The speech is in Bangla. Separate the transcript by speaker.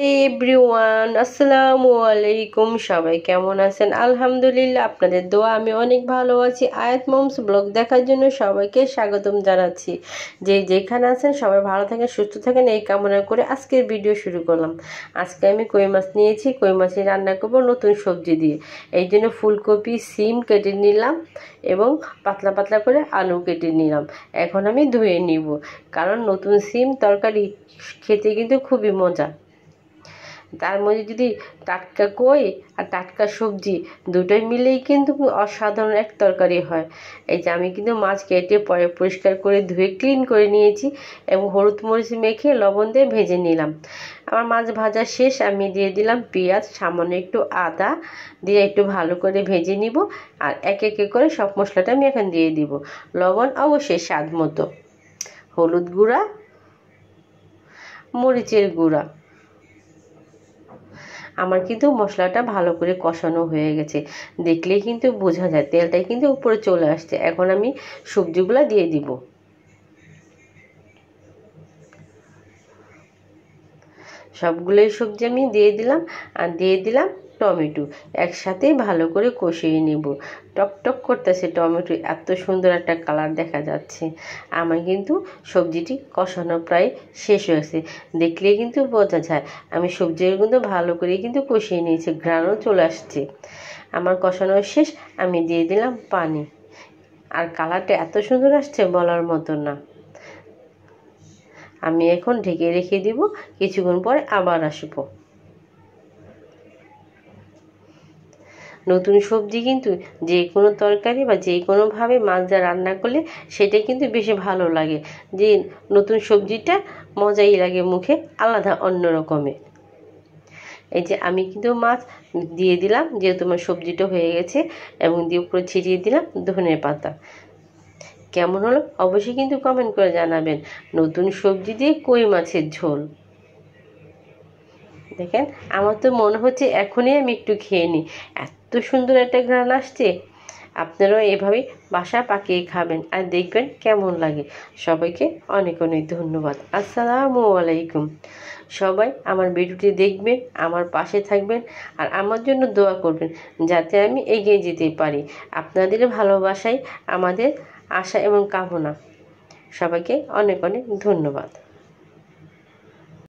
Speaker 1: এভরিওয়ান, আসসালামু আলাইকুম। সবাই কেমন আছেন? আলহামদুলিল্লাহ, আপনাদের দোয়া আমি অনেক ভালো আছি। আয়াত মমস ব্লগ দেখার জন্য সবাইকে স্বাগতম জানাচ্ছি। যেখানে আছেন সবাই ভালো থাকেন, সুস্থ থাকেন, এই কামনা করে আজকের ভিডিও শুরু করলাম। আজকে আমি কই মাছ নিয়েছি, কই মাছের রান্না করবো নতুন সবজি দিয়ে। এই জন্য ফুলকপি, সিম কেটে নিলাম এবং পাতলা পাতলা করে আলু কেটে নিলাম। এখন আমি ধুয়ে নিব, কারণ নতুন সিম তরকারি খেতে কিন্তু খুবই মজা। তার মধ্যে যদি টাটকা কই আর টাটকা সবজি দুটোই মিলেই কিন্তু অসাধারণ এক তরকারি হয়। এই যে আমি কিন্তু মাছ কেটে পরে পরিষ্কার করে ধুয়ে ক্লিন করে নিয়েছি এবং হলুদ মরিচ মেখে লবণ দিয়ে ভেজে নিলাম। আমার মাছ ভাজা শেষ। আমি দিয়ে দিলাম পেঁয়াজ, সামান্য একটু আদা দিয়ে একটু ভালো করে ভেজে নিব। আর এক এক করে সব মশলাটা আমি এখন দিয়ে দিব। লবণ অবশ্যই স্বাদ মতো, হলুদ গুঁড়া, মরিচের গুঁড়া। আমার কিন্তু মশলাটা ভালো করে কষানো হয়ে গেছে, দেখলেই কিন্তু বোঝা যায়, তেলটাই কিন্তু উপরে চলে আসছে। এখন আমি সবজিগুলো দিয়ে দিব। সবগুলোই সবজি আমি দিয়ে দিলাম আর দিয়ে দিলাম টমেটো। একসাথেই ভালো করে কষিয়ে নেব। টক টক করতেছে টমেটো, এত সুন্দর একটা কালার দেখা যাচ্ছে। আমার কিন্তু সবজিটি কষানো প্রায় শেষ হয়েছে, দেখলেই কিন্তু বোঝা যায়। আমি সবজিগুলো কিন্তু ভালো করে কিন্তু কষিয়ে নিয়েছি, ঘ্রাণও চলে আসছে। আমার কষানো শেষ। আমি দিয়ে দিলাম পানি, আর কালারটা এত সুন্দর আসছে বলার মতো না। আমি এখন ঢেকে রেখে দিব, কিছুক্ষণ পরে আবার আসবো। নতুন সবজি কিন্তু যে কোনো তরকারি বা যে কোনোভাবে মাছ দিয়ে রান্না করলে সেটা কিন্তু বেশি ভালো লাগে। যে নতুন সবজিটা মজাই লাগে মুখে, আলাদা অন্য রকমের। এই যে আমি কিন্তু মাছ দিয়ে দিলাম, যেহেতু আমার সবজিটা হয়ে গেছে, এবং দিয়ে উপরে ছিটিয়ে দিলাম ধনে পাতা। কেমন হলো অবশ্যই কিন্তু কমেন্ট করে জানাবেন। নতুন সবজি দিয়ে কই মাছের ঝোল। দেখেন, আমার তো মনে হচ্ছে এখনই আমি একটু খেয়ে নিই, এত সুন্দর একটা ঘ্রাণ আসছে। আপনারাও এভাবেই বাসা পাকিয়ে খাবেন আর দেখবেন কেমন লাগে। সবাইকে অনেক অনেক ধন্যবাদ। আসসালামু আলাইকুম। সবাই আমার ভিডিওটি দেখবেন, আমার পাশে থাকবেন আর আমার জন্য দোয়া করবেন, যাতে আমি এগিয়ে যেতে পারি। আপনাদের ভালোবাসাই আমাদের আশা এবং কামনা। সবাইকে অনেক অনেক ধন্যবাদ।